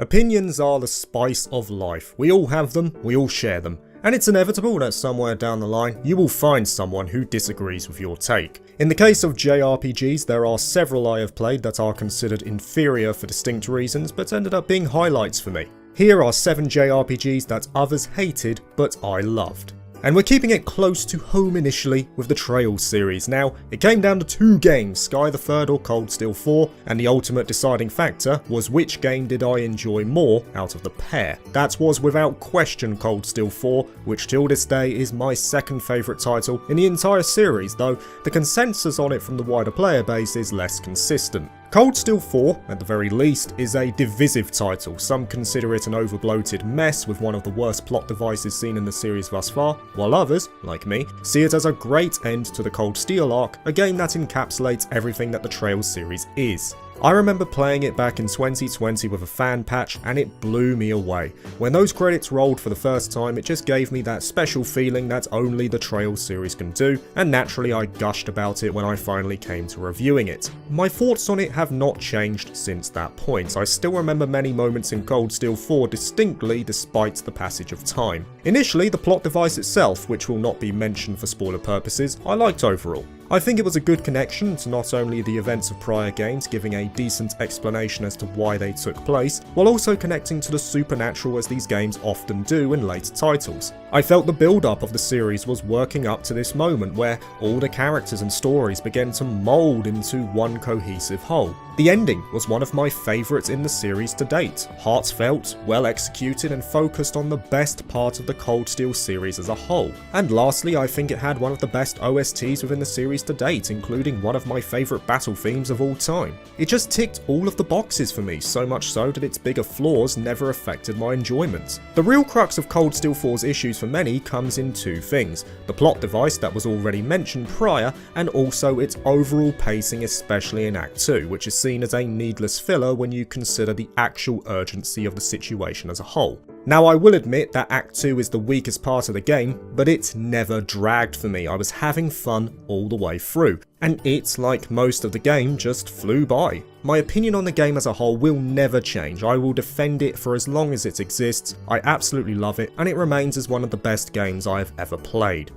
Opinions are the spice of life. We all have them, we all share them. And it's inevitable that somewhere down the line, you will find someone who disagrees with your take. In the case of JRPGs, there are several I have played that are considered inferior for distinct reasons, but ended up being highlights for me. Here are 7 JRPGs that others hated, but I loved. And we're keeping it close to home initially with the Trails series. Now, it came down to 2 games, Sky the Third or Cold Steel 4, and the ultimate deciding factor was which game did I enjoy more out of the pair. That was without question Cold Steel 4, which till this day is my second favourite title in the entire series, though the consensus on it from the wider player base is less consistent. Cold Steel 4, at the very least, is a divisive title. Some consider it an overbloated mess with one of the worst plot devices seen in the series thus far, while others, like me, see it as a great end to the Cold Steel arc, a game that encapsulates everything that the Trails series is. I remember playing it back in 2020 with a fan patch and it blew me away. When those credits rolled for the first time, it just gave me that special feeling that only the Trails series can do, and naturally I gushed about it when I finally came to reviewing it. My thoughts on it have not changed since that point. I still remember many moments in Cold Steel 4 distinctly despite the passage of time. Initially, the plot device itself, which will not be mentioned for spoiler purposes, I liked overall. I think it was a good connection to not only the events of prior games, giving a decent explanation as to why they took place, while also connecting to the supernatural as these games often do in later titles. I felt the build-up of the series was working up to this moment where all the characters and stories began to mould into one cohesive whole. The ending was one of my favourites in the series to date. Heartfelt, well executed and focused on the best part of the Cold Steel series as a whole. And lastly, I think it had one of the best OSTs within the series to date, including one of my favourite battle themes of all time. It just ticked all of the boxes for me, so much so that its bigger flaws never affected my enjoyment. The real crux of Cold Steel 4's issues for many comes in 2 things: the plot device that was already mentioned prior, and also its overall pacing, especially in Act 2, which is seen as a needless filler when you consider the actual urgency of the situation as a whole. Now, I will admit that Act 2 is the weakest part of the game, but it never dragged for me. I was having fun all the way through, and it, like most of the game, just flew by. My opinion on the game as a whole will never change. I will defend it for as long as it exists. I absolutely love it, and it remains as one of the best games I have ever played.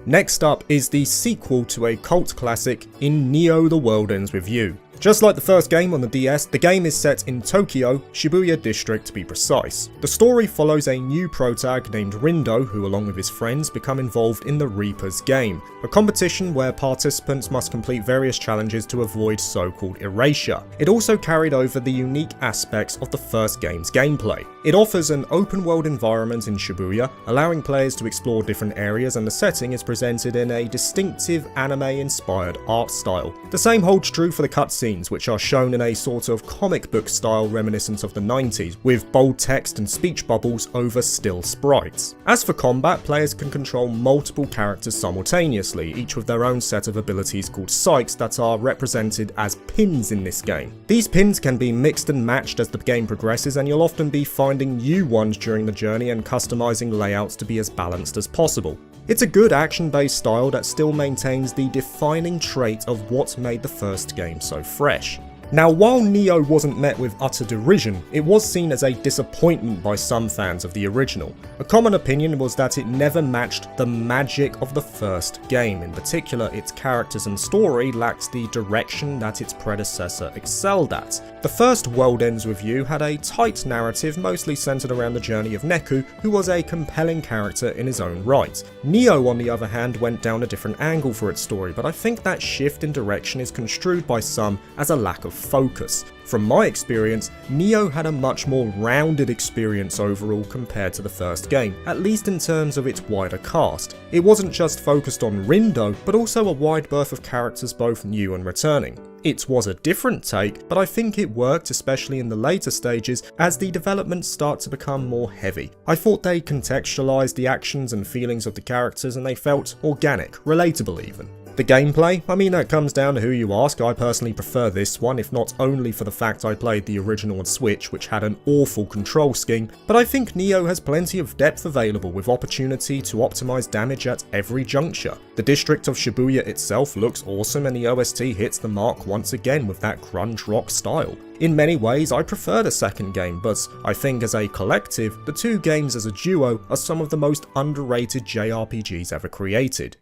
Next up is the sequel to a cult classic in Neo: The World Ends With You. Just like the first game on the DS, the game is set in Tokyo, Shibuya district to be precise. The story follows a new protag named Rindo, who along with his friends become involved in the Reaper's game, a competition where participants must complete various challenges to avoid so-called erasure. It also carried over the unique aspects of the first game's gameplay. It offers an open world environment in Shibuya, allowing players to explore different areas, and the setting is presented in a distinctive anime-inspired art style. The same holds true for the cutscenes, which are shown in a sort of comic book style reminiscent of the 90s, with bold text and speech bubbles over still sprites. As for combat, players can control multiple characters simultaneously, each with their own set of abilities called psychs that are represented as pins in this game. These pins can be mixed and matched as the game progresses, and you'll often be finding new ones during the journey and customizing layouts to be as balanced as possible. It's a good action-based style that still maintains the defining trait of what made the first game so fresh. Now, while Neo wasn't met with utter derision, it was seen as a disappointment by some fans of the original. A common opinion was that it never matched the magic of the first game. In particular, its characters and story lacked the direction that its predecessor excelled at. The first World Ends With You had a tight narrative mostly centered around the journey of Neku, who was a compelling character in his own right. Neo, on the other hand, went down a different angle for its story, but I think that shift in direction is construed by some as a lack of focus. From my experience, Neo had a much more rounded experience overall compared to the first game, at least in terms of its wider cast. It wasn't just focused on Rindo, but also a wide berth of characters both new and returning. It was a different take, but I think it worked, especially in the later stages as the developments start to become more heavy. I thought they contextualized the actions and feelings of the characters, and they felt organic, relatable even. The gameplay? I mean, that comes down to who you ask. I personally prefer this one, if not only for the fact I played the original on Switch, which had an awful control scheme, but I think Nioh has plenty of depth available with opportunity to optimize damage at every juncture. The district of Shibuya itself looks awesome, and the OST hits the mark once again with that grunge rock style. In many ways, I prefer the second game, but I think as a collective, the two games as a duo are some of the most underrated JRPGs ever created.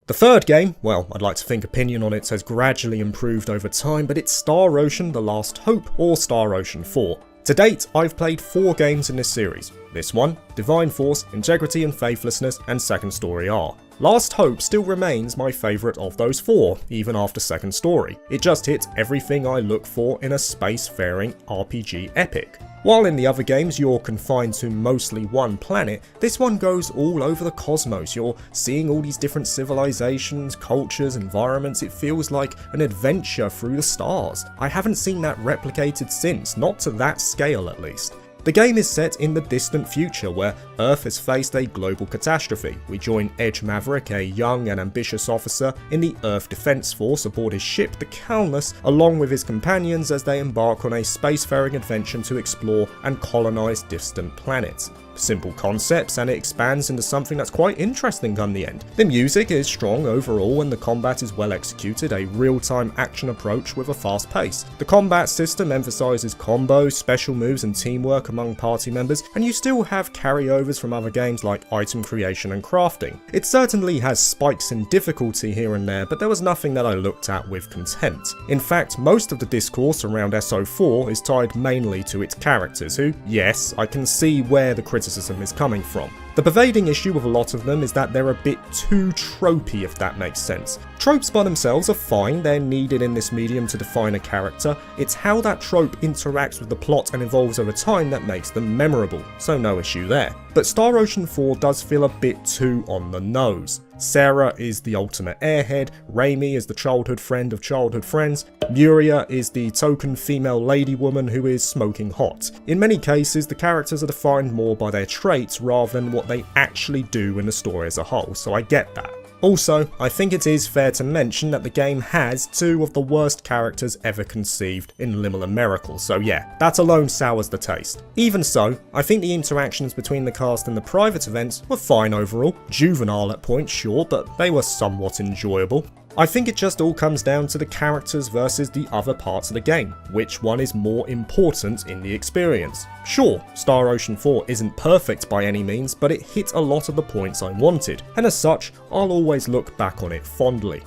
The third game, well, I'd like to think opinion on it has gradually improved over time, but it's Star Ocean: The Last Hope, or Star Ocean 4. To date, I've played 4 games in this series. This one, Divine Force, Integrity and Faithlessness, and Second Story R. Last Hope still remains my favourite of those 4, even after Second Story. It just hits everything I look for in a spacefaring RPG epic. While in the other games you're confined to mostly one planet, this one goes all over the cosmos. You're seeing all these different civilizations, cultures, environments. It feels like an adventure through the stars. I haven't seen that replicated since, not to that scale at least. The game is set in the distant future where Earth has faced a global catastrophe. We join Edge Maverick, a young and ambitious officer in the Earth Defense Force, aboard his ship, the Calnus, along with his companions as they embark on a spacefaring adventure to explore and colonize distant planets. Simple concepts, and it expands into something that's quite interesting come the end. The music is strong overall and the combat is well executed, a real-time action approach with a fast pace. The combat system emphasizes combos, special moves and teamwork among party members, and you still have carryovers from other games like item creation and crafting. It certainly has spikes in difficulty here and there, but there was nothing that I looked at with contempt. In fact, most of the discourse around SO4 is tied mainly to its characters who, yes, I can see where the criticism is coming from. The pervading issue with a lot of them is that they're a bit too tropey, if that makes sense. Tropes by themselves are fine, they're needed in this medium to define a character. It's how that trope interacts with the plot and evolves over time that makes them memorable, so no issue there. But Star Ocean 4 does feel a bit too on the nose. Sarah is the ultimate airhead, Raimi is the childhood friend of childhood friends, Muria is the token female lady woman who is smoking hot. In many cases, the characters are defined more by their traits rather than what they actually do in the story as a whole, so I get that. Also, I think it is fair to mention that the game has 2 of the worst characters ever conceived in Limel and Miracle, so yeah, that alone sours the taste. Even so, I think the interactions between the cast and the private events were fine overall, juvenile at points sure, but they were somewhat enjoyable. I think it just all comes down to the characters versus the other parts of the game. Which one is more important in the experience? Sure, Star Ocean 4 isn't perfect by any means, but it hit a lot of the points I wanted, and as such, I'll always look back on it fondly.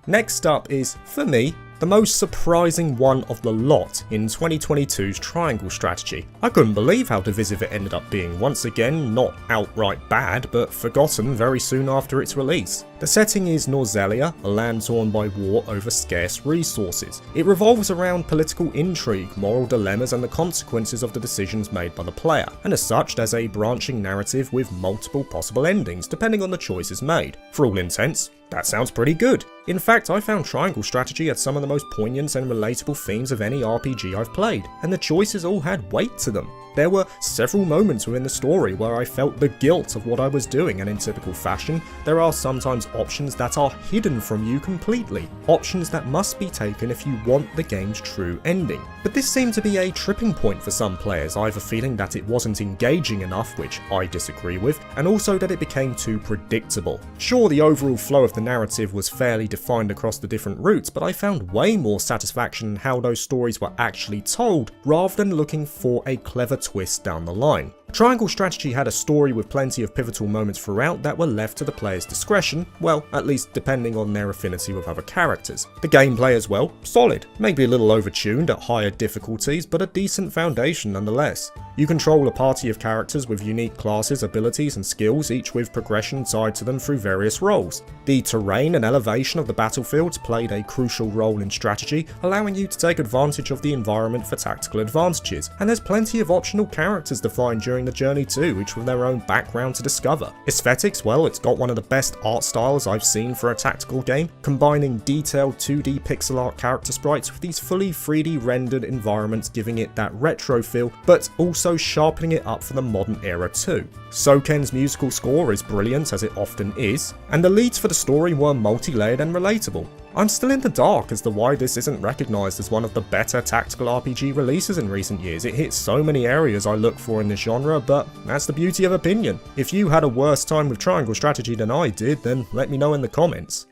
Next up is, for me, the most surprising one of the lot in 2022's triangle strategy. I couldn't believe how divisive it ended up being, once again not outright bad, but forgotten very soon after its release. The setting is Norzelia, a land torn by war over scarce resources. It revolves around political intrigue, moral dilemmas and the consequences of the decisions made by the player, and as such there's a branching narrative with multiple possible endings depending on the choices made. For all intents, that sounds pretty good. In fact, I found triangle strategy had some of the most poignant and relatable themes of any RPG I've played, and the choices all had weight to them. There were several moments within the story where I felt the guilt of what I was doing, and in typical fashion, there are sometimes options that are hidden from you completely, options that must be taken if you want the game's true ending. But this seemed to be a tripping point for some players, either feeling that it wasn't engaging enough, which I disagree with, and also that it became too predictable. Sure, the overall flow of the narrative was fairly defined across the different routes, but I found way more satisfaction in how those stories were actually told, rather than looking for a clever twist down the line. Triangle strategy had a story with plenty of pivotal moments throughout that were left to the player's discretion, well, at least depending on their affinity with other characters. The gameplay as well, solid, maybe a little overtuned at higher difficulties, but a decent foundation nonetheless. You control a party of characters with unique classes, abilities and skills, each with progression tied to them through various roles. The terrain and elevation of the battlefields played a crucial role in strategy, allowing you to take advantage of the environment for tactical advantages, and there's plenty of optional characters defined during during the journey too, each with their own background to discover. Aesthetics, well, it's got one of the best art styles I've seen for a tactical game, combining detailed 2D pixel art character sprites with these fully 3D rendered environments, giving it that retro feel, but also sharpening it up for the modern era too. Soken's musical score is brilliant, as it often is, and the leads for the story were multi-layered and relatable. I'm still in the dark as to why this isn't recognised as one of the better tactical RPG releases in recent years. It hits so many areas I look for in this genre, but that's the beauty of opinion. If you had a worse time with triangle strategy than I did, then let me know in the comments.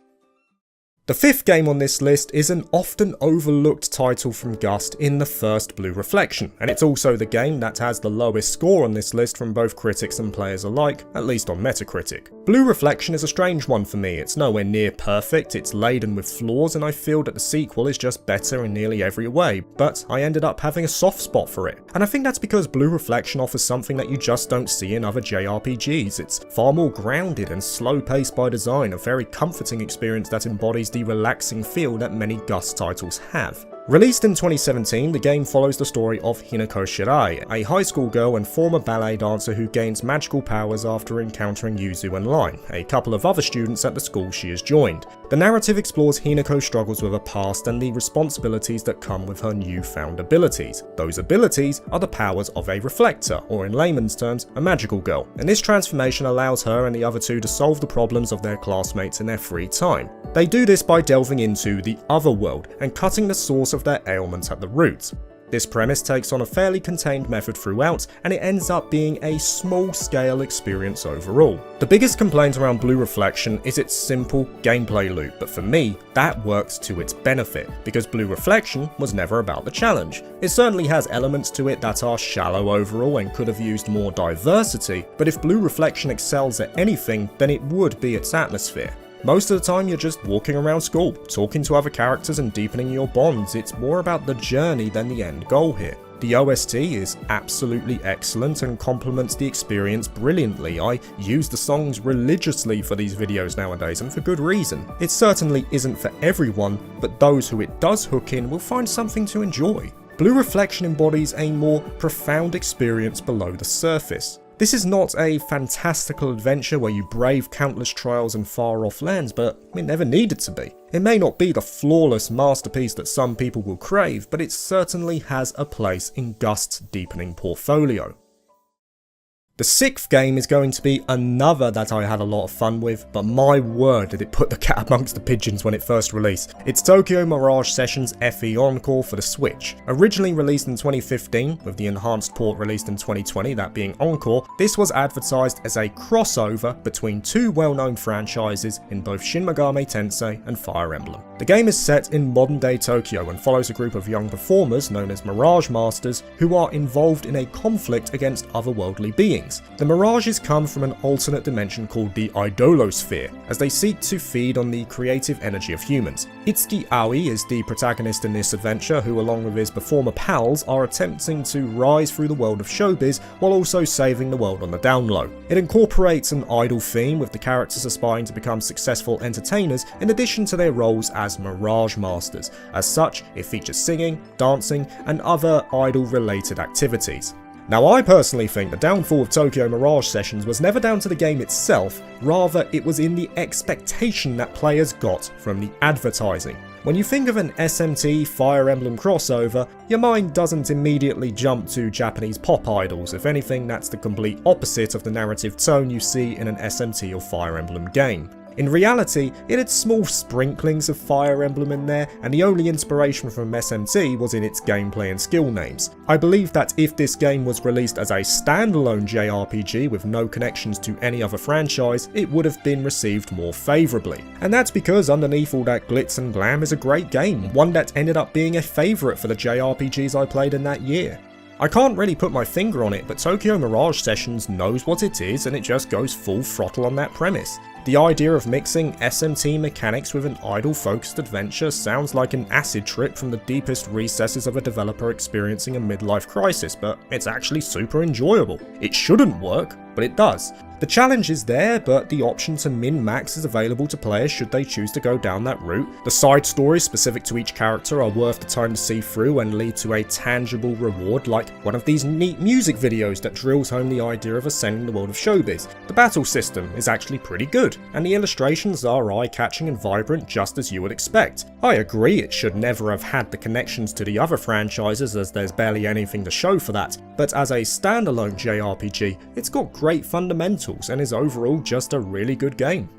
The fifth game on this list is an often overlooked title from Gust in the first Blue Reflection, and it's also the game that has the lowest score on this list from both critics and players alike, at least on Metacritic. Blue Reflection is a strange one for me. It's nowhere near perfect, it's laden with flaws, and I feel that the sequel is just better in nearly every way, but I ended up having a soft spot for it. And I think that's because Blue Reflection offers something that you just don't see in other JRPGs. It's far more grounded and slow-paced by design, a very comforting experience that embodies the relaxing feel that many Gust titles have. Released in 2017, the game follows the story of Hinako Shirai, a high school girl and former ballet dancer who gains magical powers after encountering Yuzu and Line, a couple of other students at the school she has joined. The narrative explores Hinako's struggles with her past and the responsibilities that come with her newfound abilities. Those abilities are the powers of a reflector, or in layman's terms, a magical girl, and this transformation allows her and the other two to solve the problems of their classmates in their free time. They do this by delving into the other world and cutting the source of their ailments at the root. This premise takes on a fairly contained method throughout, and it ends up being a small-scale experience overall. The biggest complaint around Blue Reflection is its simple gameplay loop, but for me, that works to its benefit, because Blue Reflection was never about the challenge. It certainly has elements to it that are shallow overall and could have used more diversity, but if Blue Reflection excels at anything, then it would be its atmosphere. Most of the time you're just walking around school, talking to other characters and deepening your bonds. It's more about the journey than the end goal here. The OST is absolutely excellent and complements the experience brilliantly. I use the songs religiously for these videos nowadays, and for good reason. It certainly isn't for everyone, but those who it does hook in will find something to enjoy. Blue Reflection embodies a more profound experience below the surface. This is not a fantastical adventure where you brave countless trials and far-off lands, but it never needed to be. It may not be the flawless masterpiece that some people will crave, but it certainly has a place in Gust's deepening portfolio. The sixth game is going to be another that I had a lot of fun with, but my word did it put the cat amongst the pigeons when it first released. It's Tokyo Mirage Sessions FE Encore for the Switch. Originally released in 2015, with the enhanced port released in 2020, that being Encore, this was advertised as a crossover between two well-known franchises in both Shin Megami Tensei and Fire Emblem. The game is set in modern-day Tokyo and follows a group of young performers known as Mirage Masters who are involved in a conflict against otherworldly beings. The Mirages come from an alternate dimension called the Idolosphere, as they seek to feed on the creative energy of humans. Itsuki Aoi is the protagonist in this adventure, who along with his performer pals are attempting to rise through the world of showbiz while also saving the world on the down low. It incorporates an idol theme, with the characters aspiring to become successful entertainers in addition to their roles as Mirage Masters. As such, it features singing, dancing, and other idol-related activities. Now, I personally think the downfall of Tokyo Mirage Sessions was never down to the game itself, rather it was in the expectation that players got from the advertising. When you think of an SMT Fire Emblem crossover, your mind doesn't immediately jump to Japanese pop idols. If anything, that's the complete opposite of the narrative tone you see in an SMT or Fire Emblem game. In reality, it had small sprinklings of Fire Emblem in there, and the only inspiration from SMT was in its gameplay and skill names. I believe that if this game was released as a standalone JRPG with no connections to any other franchise, it would have been received more favourably. And that's because underneath all that glitz and glam is a great game, one that ended up being a favourite for the JRPGs I played in that year. I can't really put my finger on it, but Tokyo Mirage Sessions knows what it is and it just goes full throttle on that premise. The idea of mixing SMT mechanics with an idol-focused adventure sounds like an acid trip from the deepest recesses of a developer experiencing a midlife crisis, but it's actually super enjoyable. It shouldn't work, but it does. The challenge is there, but the option to min-max is available to players should they choose to go down that route. The side stories specific to each character are worth the time to see through and lead to a tangible reward, like one of these neat music videos that drills home the idea of ascending the world of showbiz. The battle system is actually pretty good, and the illustrations are eye-catching and vibrant just as you would expect. I agree it should never have had the connections to the other franchises as there's barely anything to show for that, but as a standalone JRPG, it's got great fundamentals and is overall just a really good game.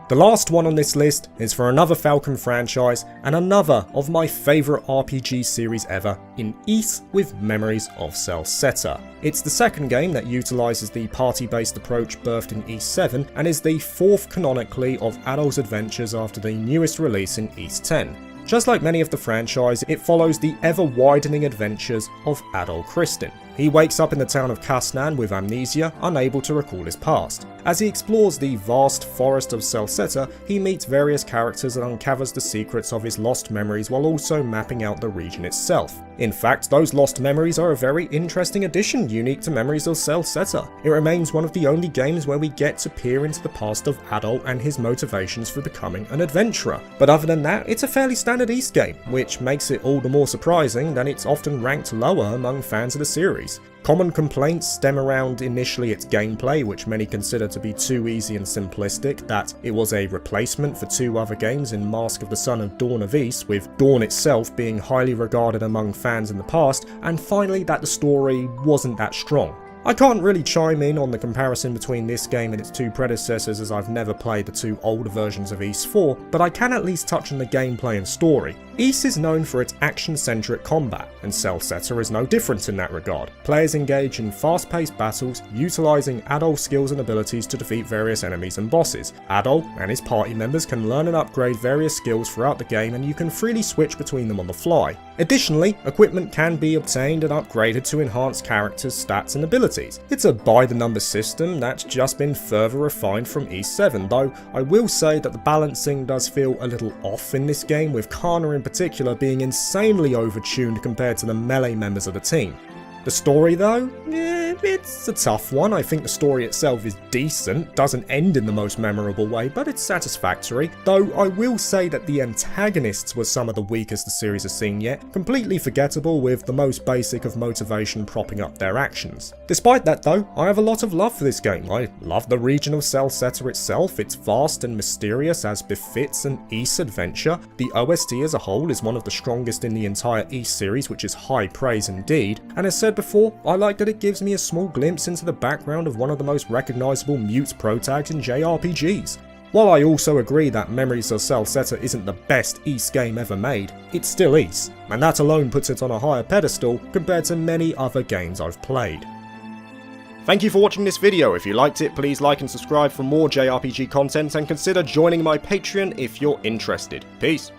The last one on this list is for another Falcon franchise and another of my favourite RPG series ever in Ys with Memories of Celceta. It's the second game that utilises the party-based approach birthed in Ys 7 and is the fourth canonically of Adol's adventures after the newest release in Ys 10. Just like many of the franchise, it follows the ever-widening adventures of Adol Kristin. He wakes up in the town of Kasnan with amnesia, unable to recall his past. As he explores the vast forest of Celceta, he meets various characters and uncovers the secrets of his lost memories while also mapping out the region itself. In fact, those lost memories are a very interesting addition unique to Memories of Celceta. It remains one of the only games where we get to peer into the past of Adol and his motivations for becoming an adventurer. But other than that, it's a fairly standard Ys game, which makes it all the more surprising that it's often ranked lower among fans of the series. Common complaints stem around initially its gameplay, which many consider to be too easy and simplistic, that it was a replacement for two other games in Mask of the Sun and Dawn of Ys, with Dawn itself being highly regarded among fans in the past, and finally that the story wasn't that strong. I can't really chime in on the comparison between this game and its two predecessors as I've never played the two older versions of Ys 4, but I can at least touch on the gameplay and story. Ys is known for its action-centric combat, and Celceta is no different in that regard. Players engage in fast-paced battles, utilising Adol's skills and abilities to defeat various enemies and bosses. Adol and his party members can learn and upgrade various skills throughout the game, and you can freely switch between them on the fly. Additionally, equipment can be obtained and upgraded to enhance characters' stats and abilities. It's a by-the-numbers system that's just been further refined from Ys 7, though I will say that the balancing does feel a little off in this game, with Kana in particular being insanely overtuned compared to the melee members of the team. The story though? It's a tough one. I think the story itself is decent, doesn't end in the most memorable way, but it's satisfactory, though I will say that the antagonists were some of the weakest the series has seen yet, completely forgettable with the most basic of motivation propping up their actions. Despite that though, I have a lot of love for this game. I love the region of Celceta itself, it's vast and mysterious as befits an Ys adventure. The OST as a whole is one of the strongest in the entire Ys series, which is high praise indeed, and as said before, I like that it gives me a small glimpse into the background of one of the most recognisable mute protags in JRPGs. While I also agree that Memories of Celceta isn't the best Ys game ever made, it's still Ys, and that alone puts it on a higher pedestal compared to many other games I've played. Thank you for watching this video. If you liked it, please like and subscribe for more JRPG content and consider joining my Patreon if you're interested. Peace.